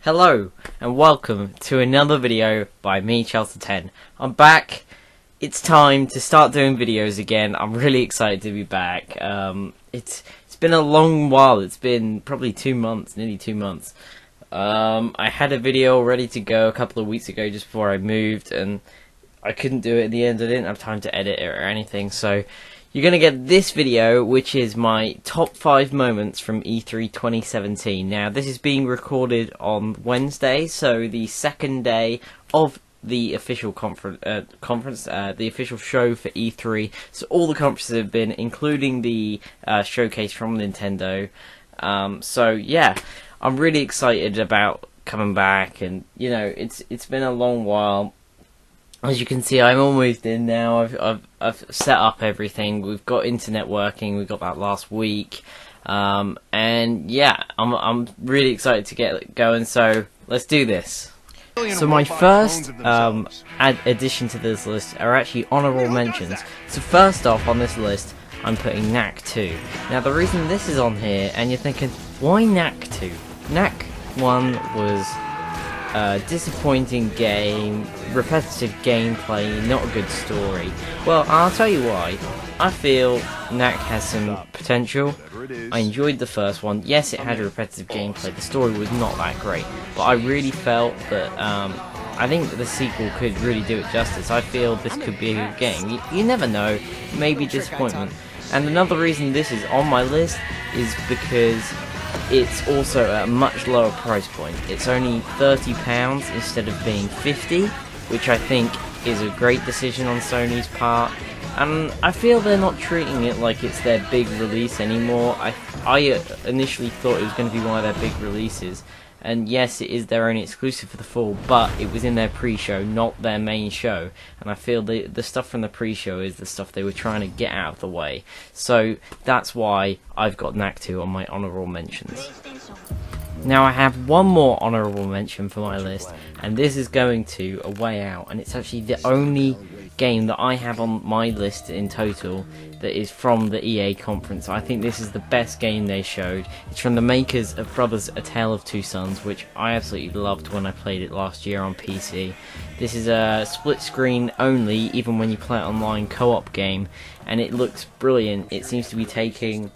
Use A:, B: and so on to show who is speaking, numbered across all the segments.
A: Hello and welcome to another video by me, Chelsea10. I'm back. It's time to start doing videos again. I'm really excited to be back. It's been a long while. It's been probably 2 months, nearly 2 months. I had a video ready to go a couple of weeks ago just before I moved, and I couldn't do it at the end. I didn't have time to edit it or anything, so you're going to get this video, which is my top 5 moments from E3 2017. Now, this is being recorded on Wednesday, so the second day of the official the official show for E3. So all the conferences have been, including the showcase from Nintendo. So yeah, I'm really excited about coming back, and you know, it's been a long while. As you can see, I'm almost in now. I've set up everything. We've got internet working. We got that last week, and yeah, I'm really excited to get going. So let's do this. So my first addition to this list are actually honourable mentions. So first off on this list, I'm putting Knack 2. Now the reason this is on here, and you're thinking, why Knack 2? Knack 1 was disappointing game, repetitive gameplay, not a good story. Well, I'll tell you why. I feel Knack has some potential. I enjoyed the first one. Yes, it had a repetitive gameplay. The story was not that great, but I really felt that I think that the sequel could really do it justice. I feel this could be a good game. You never know. Maybe disappointment. And another reason this is on my list is because it's also at a much lower price point. It's only £30 instead of being $50, which I think is a great decision on Sony's part. And I feel they're not treating it like it's their big release anymore. I initially thought it was going to be one of their big releases. And yes, it is their only exclusive for the fall, but it was in their pre-show, not their main show. And I feel the stuff from the pre-show is the stuff they were trying to get out of the way. So that's why I've got Knack 2 on my honourable mentions. Now I have one more honourable mention for my list, and this is going to A Way Out, and it's actually the only game that I have on my list in total that is from the EA conference. I think this is the best game they showed. It's from the makers of Brothers: A Tale of Two Sons, which I absolutely loved when I played it last year on PC. This is a split screen only, even when you play it online, co-op game, and it looks brilliant. It seems to be taking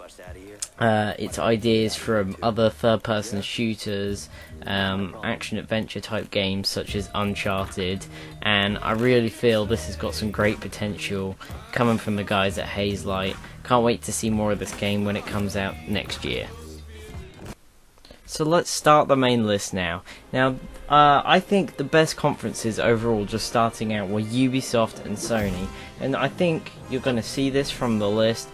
A: its ideas from other third-person shooters, action-adventure type games such as Uncharted, and I really feel this has got some great potential coming from the guys at Hazelight. Can't wait to see more of this game when it comes out next year. So let's start the main list now. Now, I think the best conferences overall just starting out were Ubisoft and Sony, and I think you're going to see this from the list,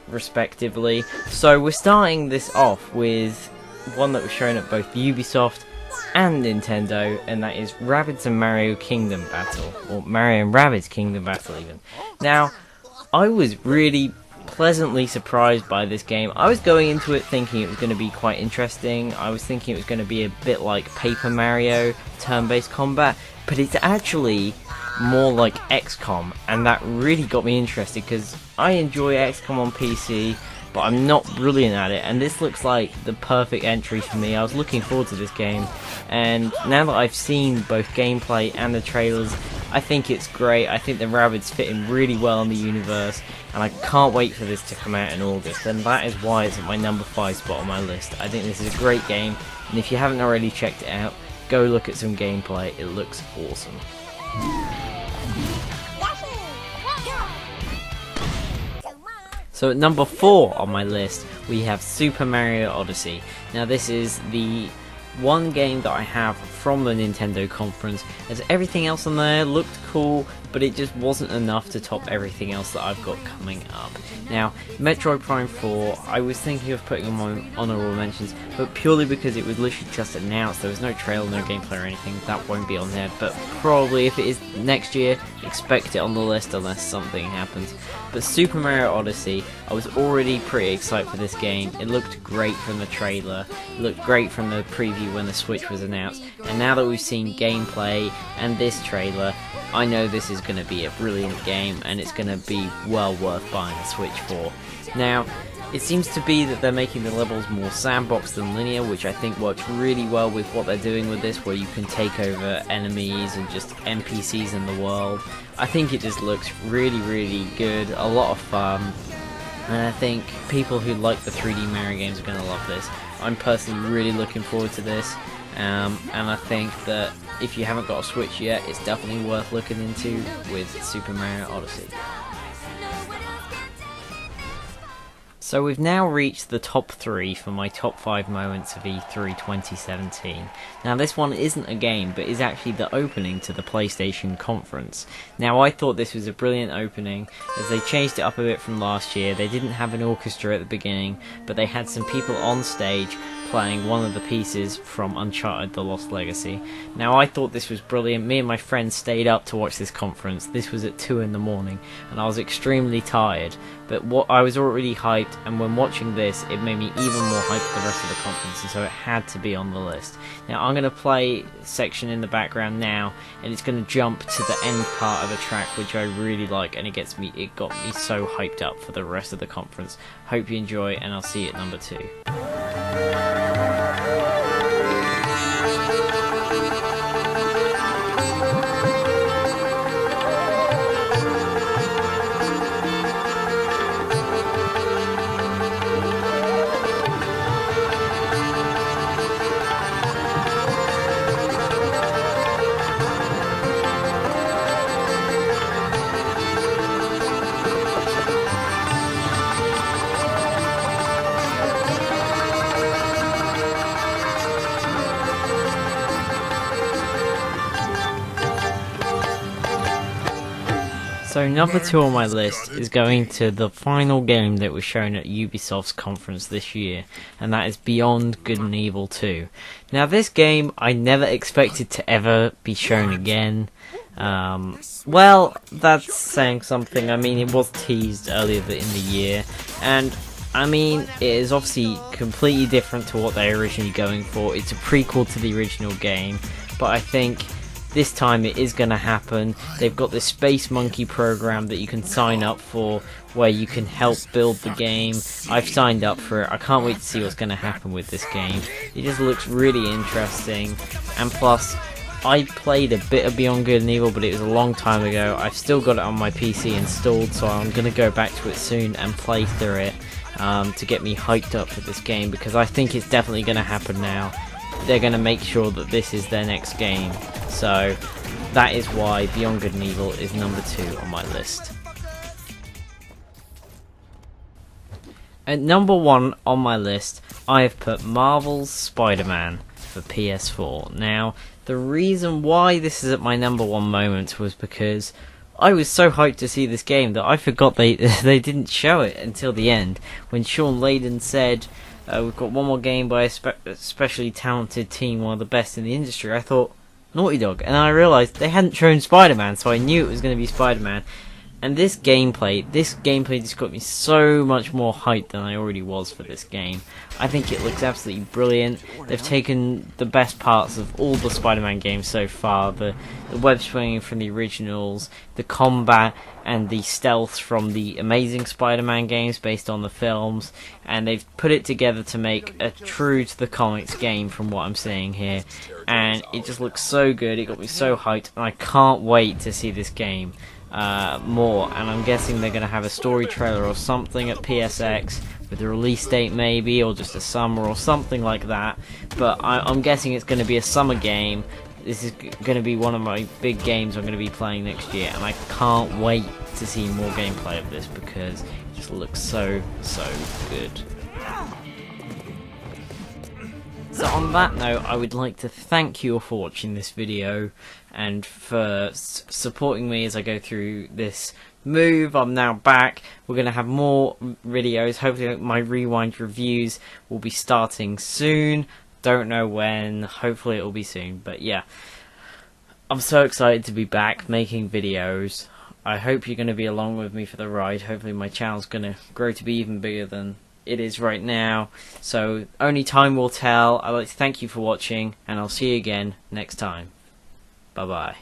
A: respectively. So we're starting this off with one that was shown at both Ubisoft and Nintendo, and that is Rabbids and Mario Kingdom Battle, or Mario and Rabbids Kingdom Battle even. Now, I was really pleasantly surprised by this game. I was going into it thinking it was going to be quite interesting. I was thinking it was going to be a bit like Paper Mario, turn-based combat, but it's actually more like XCOM, and that really got me interested because I enjoy XCOM on PC, but I'm not brilliant at it, and this looks like the perfect entry for me. I was looking forward to this game, and now that I've seen both gameplay and the trailers, I think it's great. I think the Rabbids fit in really well in the universe, and I can't wait for this to come out in August, and that is why it's at my number 5 spot on my list. I think this is a great game, and if you haven't already checked it out, go look at some gameplay. It looks awesome. So at number 4 on my list, we have Super Mario Odyssey. Now this is the one game that I have from the Nintendo conference, as everything else on there looked cool, but it just wasn't enough to top everything else that I've got coming up. Now, Metroid Prime 4, I was thinking of putting on my honourable mentions, but purely because it was literally just announced, there was no trailer, no gameplay or anything, that won't be on there, but probably if it is next year, expect it on the list unless something happens. But Super Mario Odyssey, I was already pretty excited for this game. It looked great from the trailer, it looked great from the preview when the Switch was announced, and now that we've seen gameplay and this trailer, I know this is going to be a brilliant game, and it's going to be well worth buying a Switch for. Now, it seems to be that they're making the levels more sandbox than linear, which I think works really well with what they're doing with this, where you can take over enemies and just NPCs in the world. I think it just looks really good, a lot of fun, and I think people who like the 3D Mario games are going to love this. I'm personally really looking forward to this, and I think that if you haven't got a Switch yet, it's definitely worth looking into with Super Mario Odyssey. So we've now reached the top 3 for my top 5 moments of E3 2017. Now this one isn't a game, but is actually the opening to the PlayStation conference. Now I thought this was a brilliant opening, as they changed it up a bit from last year. They didn't have an orchestra at the beginning, but they had some people on stage playing one of the pieces from Uncharted: The Lost Legacy. Now I thought this was brilliant. Me and my friends stayed up to watch this conference. This was at 2 in the morning, and I was extremely tired, but I was already hyped, and when watching this it made me even more hyped for the rest of the conference, and so it had to be on the list. Now I'm going to play a section in the background now, and it's going to jump to the end part of the track, which I really like, and it got me so hyped up for the rest of the conference. Hope you enjoy, and I'll see you at number 2. So number 2 on my list is going to the final game that was shown at Ubisoft's conference this year, and that is Beyond Good and Evil 2. Now this game I never expected to ever be shown again. Well, that's saying something. I mean, it was teased earlier in the year, and I mean, it is obviously completely different to what they were originally going for. It's a prequel to the original game, but I think this time it is going to happen. They've got this Space Monkey program that you can sign up for, where you can help build the game. I've signed up for it. I can't wait to see what's going to happen with this game. It just looks really interesting, and plus I played a bit of Beyond Good and Evil, but it was a long time ago. I've still got it on my PC installed, so I'm going to go back to it soon and play through it to get me hyped up for this game, because I think it's definitely going to happen now. They're going to make sure that this is their next game, so that is why Beyond Good and Evil is number 2 on my list. At number 1 on my list, I have put Marvel's Spider-Man for PS4. Now, the reason why this is at my number 1 moment was because I was so hyped to see this game that I forgot they didn't show it until the end, when Sean Layden said, we've got one more game by a especially talented team, one of the best in the industry. I thought, Naughty Dog, and I realised they hadn't shown Spider-Man, so I knew it was going to be Spider-Man. And this gameplay just got me so much more hyped than I already was for this game. I think it looks absolutely brilliant. They've taken the best parts of all the Spider-Man games so far, the web swinging from the originals, the combat and the stealth from the Amazing Spider-Man games based on the films, and they've put it together to make a true to the comics game from what I'm seeing here, and it just looks so good. It got me so hyped, and I can't wait to see this game more, and I'm guessing they're going to have a story trailer or something at PSX with a release date maybe, or just a summer or something like that, but I'm guessing it's going to be a summer game. This is going to be one of my big games I'm going to be playing next year, and I can't wait to see more gameplay of this because it just looks so good. So on that note, I would like to thank you all for watching this video and for supporting me as I go through this move. I'm now back. We're going to have more videos. Hopefully my Rewind reviews will be starting soon. Don't know when. Hopefully it will be soon. But yeah, I'm so excited to be back making videos. I hope you're going to be along with me for the ride. Hopefully my channel's going to grow to be even bigger than it is right now, so only time will tell. I'd like to thank you for watching, and I'll see you again next time. Bye bye.